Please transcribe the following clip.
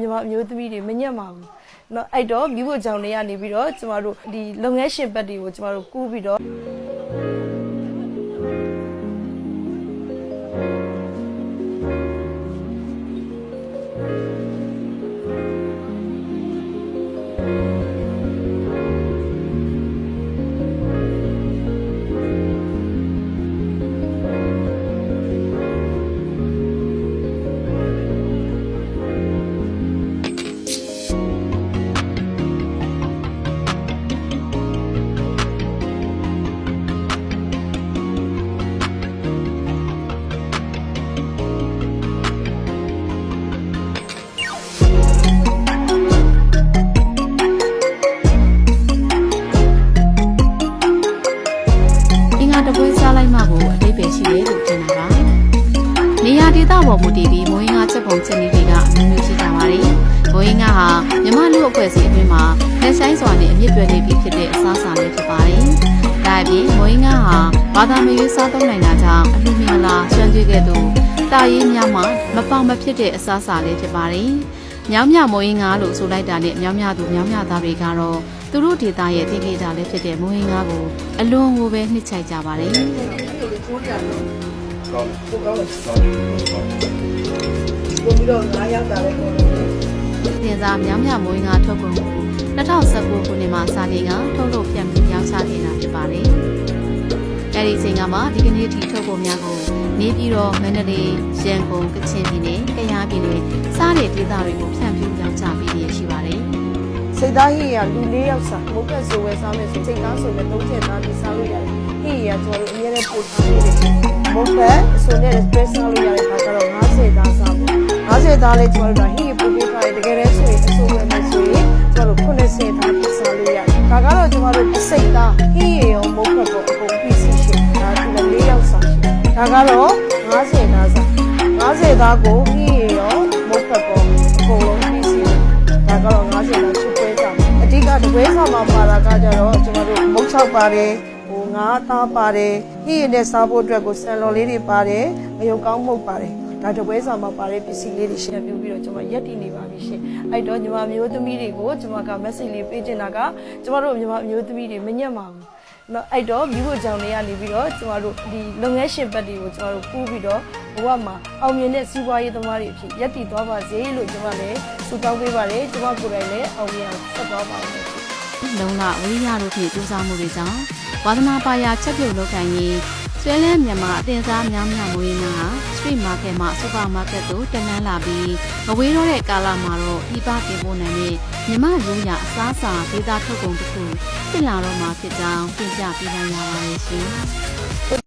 မြန်မာမျိုးသမီးတွေမညံ့ပါဘူးเนาะအဲ့တော့မိဖို့ကြောင့်နေရနေပြီးတော့ကျမတို့ဒီလုပ်ငန်းရှင်ဘက်တွေကိုကျမတို့ကူးပြီးတော့နေရာဒေသပေါ်မူတည်ပြီးမိုးရင်းကားချက်ပုံချက်နည်းတွေကအမျိုးမျိုးရှိကြပါတယ်။မိုးရင်းကားဟာမြမလူအဖွဲ့အစည်းအတွင်းမှာလက်ဆိုင်စွာနဲ့အမြင့်တွယ်နေပြီဖြစ်တဲ့အစားအစာလေးဖြစ်ပါတယ်။ဒါအပြင်မိုးရင်းကားဟာဘာသာမရွေးစားသုံးနိုင်တာကြောင့်အလူမင်္ဂလာဆွမ်းကြွေးကဲ့သို့တာရင်းများမှာမပေါမဖြစ်တဲ့အစားအစာလေးဖြစ်ပါတယ်။မြောင်းမြမိုးရင်းကားလို့ဆိုလိုက်တာနဲ့မြောင်းမြသူမြောင်းမြသားတွေကတော့သူတို့ဒေသရဲ့သင်္ကေတလေးဖြစ်တဲ့မိုးရင်းကားကိုအလွန်ကိုပဲနှစ်ချိုက်ကြပါတယ်။ကောင်းကောင်းကိုပြီးတော့9ရောက်တာလည်းပေါ်တယ်။တင်စားမြောင်းမြမိုးရင်းကားထုတ်ကုန်ကို2019ခုနှစ်မှာစာတင်ကထုတ်လုပ်ပြန်ပြီးရောင်းချခဲ့တာဖြစ်ပါတယ်။အဲဒီအချိန်ကမှဒီကနေ့ထိထုတ်ကုန်များကိုနေပြည်တော်မန္တလေးရန်ကုန်ကချင်ပြည်နယ်ကယားပြည်နယ်စားတဲ့ဒေသတွေကိုဖြန့်ဖြူးရောင်းချပေးရရှိပါတယ်။စိတ်သားဟိရလူ၄ယောက်စားမုတ်ကဆိုဝယ်စားမယ်ဆိုစိတ်သားဆိုလည်း3ချက်သားပြီးစားလို့ရတယ်။ဟိရကျွန်တော်တို့အများနဲ့ပို့ထားနေတယ်။မုတ်ကဆိုနဲ့ express စားလို့ရတဲ့ခါကျတော့50သားစားဖို့50သားလေးကျွန်တော်တို့ဟိပို့ပေးထားတယ်တကယ်တည်းဆိုရင်အဆိုဝယ်မယ်ဆိုရင်ကျွန်တော်တို့80သားပြီးစားလို့ရတယ်။ဒါကတော့ကျွန်တော်တို့စိတ်သားဟိရရောမုတ်ကပေါ့အကုန်ပြီးစီရှင်ဒါကလည်း4ယောက်စားရှင်။ဒါကတော့50သားစား50သားကိုဟိရရောမုတ်ကပေါ့အကုန်လုံးပြီးစီဒါကတော့50သားချုပ်ပွဲစားအဓိကတပွဲစားမှာပါတာကကြတော့ကျွန်တော်တို့မုတ်6ပါတယ်ဟိုငါးသားပါတယ်ဟိရနဲ့စားဖို့အတွက်ကိုဆန်လော်လေးတွေပါတယ်မယုတ်ကောင်းမှုတ်ပါတယ်ဒါတပွဲစားမှာပါတဲ့ပစ္စည်းလေးတွေရှင်းပြပြီးတော့ကျွန်မရက်တည်နေပါပြီရှင်အဲ့တော့ညီမမျိုးသမီးတွေကိုကျွန်မက message လေးပေးချင်တာကကျွန်တော်တို့ညီမမျိုးသမီးတွေမညံ့ပါဘူးเนาะအဲ့တော့မိဖို့ကြောင့်နေရနေပြီးတော့ကျွန်တော်တို့ဒီလုပ်ငန်းရှင်ဘက်တွေကိုကျွန်တော်တို့ကူးပြီးတော့ဘဝမှာအောင်မြင်တဲ့စီးပွားရေးသမားတွေအဖြစ်ရက်တည်သွားပါစေလို့ကျွန်မလည်းဆုတောင်းပေးပါတယ်ကျွန်မကိုယ်တိုင်လည်းအောင်မြင်အောင်ဆက်သွားပါမယ်လုံလဝိရိယတို့ဖြင့်ကြိုးစားမှုတွေကြောင့်ဝါသနာပါရာချက်ပြုတ်လုပ်ကိုင်ရေးကျွဲလဲမြန်မာအတင်စားများများမွေးနာဟာ street market မှာ super market တို့တန်းလန်းလာပြီးမဝေးတော့တဲ့ကာလမှာတော့ဒီပါတင်ပို့နိုင်တဲ့မြန်မာရိုးရာအစားအစာဒေသထုတ်ကုန်တစ်ခုဖြစ်လာတော့မှာဖြစ်ကြောင်းပြင်ပြပေးနိုင်ရပါတယ်ရှင်